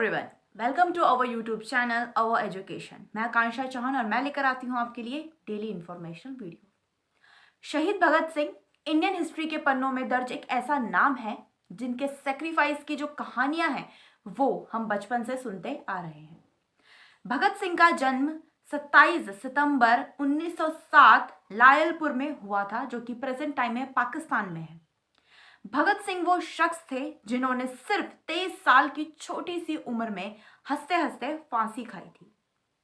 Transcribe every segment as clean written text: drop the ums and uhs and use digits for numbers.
Everyone, welcome to our YouTube channel our education. मैं आकांक्षा चौहान और मैं लेकर आती हूँ आपके लिए डेली इंफॉर्मेशन वीडियो। शहीद भगत सिंह इंडियन हिस्ट्री के पन्नों में दर्ज एक ऐसा नाम है जिनके सेक्रीफाइस की जो कहानियां हैं वो हम बचपन से सुनते आ रहे हैं। भगत सिंह का जन्म 27 सितंबर 1907 लायलपुर में हुआ था, जो कि प्रेजेंट टाइम में पाकिस्तान में है। भगत सिंह वो शख्स थे जिन्होंने सिर्फ 23 साल की छोटी सी उम्र में हंसते हंसते फांसी खाई थी।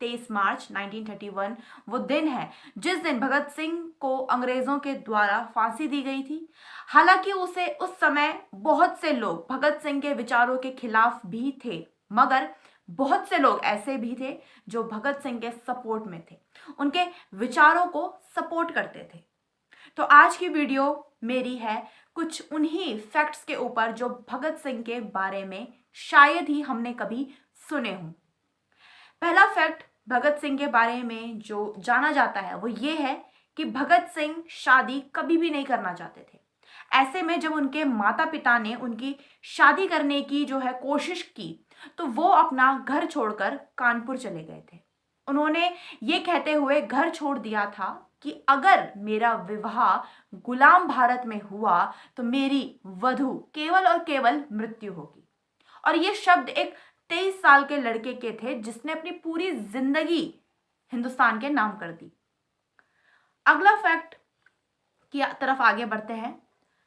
23 मार्च 1931 वो दिन है जिस दिन भगत सिंह को अंग्रेजों के द्वारा फांसी दी गई थी। हालांकि उसे उस समय बहुत से लोग भगत सिंह के विचारों के खिलाफ भी थे, मगर बहुत से लोग ऐसे भी थे जो भगत सिंह के सपोर्ट में थे, उनके विचारों को सपोर्ट करते थे। तो आज की वीडियो मेरी है कुछ उन्हीं फैक्ट्स के ऊपर जो भगत सिंह के बारे में शायद ही हमने कभी सुने हों। पहला फैक्ट भगत सिंह के बारे में जो जाना जाता है वो ये है कि भगत सिंह शादी कभी भी नहीं करना चाहते थे। ऐसे में जब उनके माता पिता ने उनकी शादी करने की जो है कोशिश की तो वो अपना घर छोड़कर कानपुर चले गए थे। उन्होंने ये कहते हुए घर छोड़ दिया था कि अगर मेरा विवाह गुलाम भारत में हुआ तो मेरी वधू केवल और केवल मृत्यु होगी। और ये शब्द एक 23 साल के लड़के के थे जिसने अपनी पूरी जिंदगी हिंदुस्तान के नाम कर दी। अगला फैक्ट की तरफ आगे बढ़ते हैं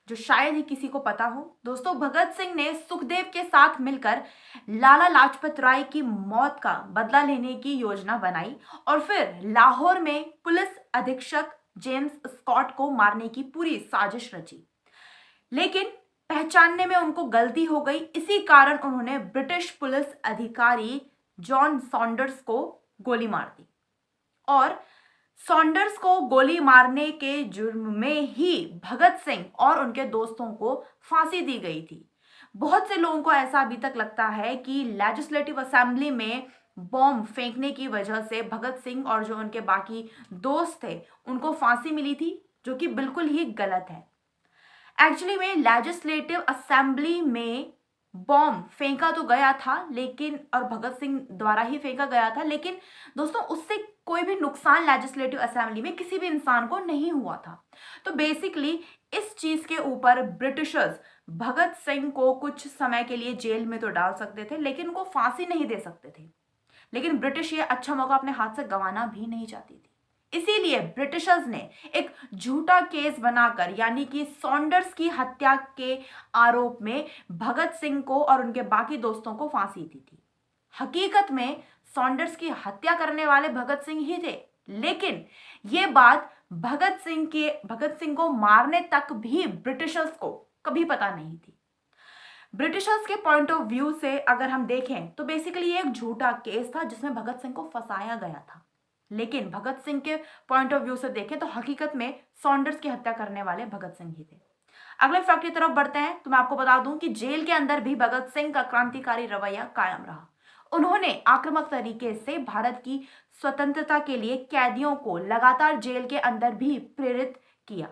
जो शायद ही किसी को पता हो। दोस्तों, भगत सिंह ने सुखदेव के साथ मिलकर लाला लाजपत राय की मौत का बदला लेने की योजना बनाई और फिर लाहौर में पुलिस अधीक्षक जेम्स स्कॉट को मारने की पूरी साजिश रची। लेकिन पहचानने में उनको गलती हो गई, इसी कारण उन्होंने ब्रिटिश पुलिस अधिकारी जॉन सॉन्डर्स को गोली मार दी और सॉन्डर्स को गोली मारने के जुर्म में ही भगत सिंह और उनके दोस्तों को फांसी दी गई थी। बहुत से लोगों को ऐसा अभी तक लगता है कि लेजिस्लेटिव असेंबली में बॉम्ब फेंकने की वजह से भगत सिंह और जो उनके बाकी दोस्त थे उनको फांसी मिली थी, जो कि बिल्कुल ही गलत है। एक्चुअली में लेजिस्लेटिव असेंबली में बॉम्ब फेंका तो गया था लेकिन और भगत सिंह द्वारा ही फेंका गया था, लेकिन दोस्तों उससे कोई भी नुकसान लेजिस्लेटिव असेंबली में किसी भी इंसान को नहीं हुआ था। तो बेसिकली इस चीज के ऊपर ब्रिटिशर्स भगत सिंह को कुछ समय के लिए जेल में तो डाल सकते थे लेकिन उनको फांसी नहीं दे सकते थे। लेकिन ब्रिटिश ये अच्छा मौका अपने हाथ से गंवाना भी नहीं चाहती थी, इसीलिए ब्रिटिशर्स ने एक झूठा केस बनाकर यानी कि सॉन्डर्स की हत्या के आरोप में भगत सिंह को और उनके बाकी दोस्तों को फांसी दी थी। हकीकत में सॉन्डर्स की हत्या करने वाले भगत सिंह ही थे, लेकिन ये बात भगत सिंह को मारने तक भी ब्रिटिशर्स को कभी पता नहीं थी। ब्रिटिशर्स के पॉइंट ऑफ व्यू से अगर हम देखें तो बेसिकली ये एक झूठा केस था जिसमें भगत सिंह को फंसाया गया था, लेकिन भगत सिंह के पॉइंट ऑफ व्यू से देखें तो हकीकत में सॉन्डर्स की हत्या करने वाले भगत सिंह ही थे। अगले फैक्ट की तरफ बढ़ते हैं तो मैं आपको बता दूं कि जेल के अंदर भी भगत सिंह का क्रांतिकारी रवैया कायम रहा। उन्होंने आक्रामक तरीके से भारत की स्वतंत्रता के लिए कैदियों को लगातार जेल के अंदर भी प्रेरित किया।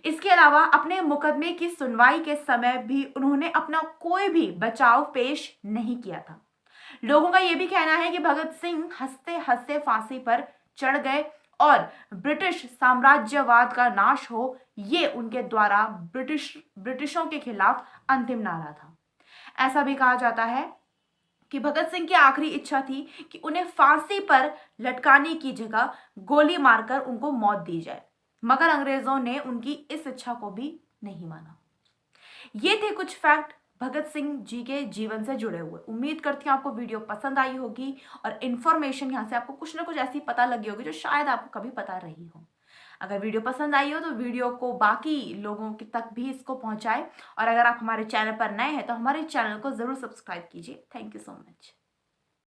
इसके अलावा अपने मुकदमे की सुनवाई के समय भी उन्होंने अपना कोई भी बचाव पेश नहीं किया था। लोगों का यह भी कहना है कि भगत सिंह हंसते हंसते फांसी पर चढ़ गए और ब्रिटिश साम्राज्यवाद का नाश हो, ये उनके द्वारा ब्रिटिशों के खिलाफ अंतिम नारा था। ऐसा भी कहा जाता है कि भगत सिंह की आखिरी इच्छा थी कि उन्हें फांसी पर लटकाने की जगह गोली मारकर उनको मौत दी जाए, मगर अंग्रेजों ने उनकी इस इच्छा को भी नहीं माना। ये थे कुछ फैक्ट भगत सिंह जी के जीवन से जुड़े हुए। उम्मीद करती हूँ आपको वीडियो पसंद आई होगी और इन्फॉर्मेशन यहाँ से आपको कुछ ना कुछ ऐसी पता लगी होगी जो शायद आपको कभी पता रही हो। अगर वीडियो पसंद आई हो तो वीडियो को बाकी लोगों तक भी इसको पहुंचाएं और अगर आप हमारे चैनल पर नए हैं तो हमारे चैनल को जरूर सब्सक्राइब कीजिए। Thank you so much.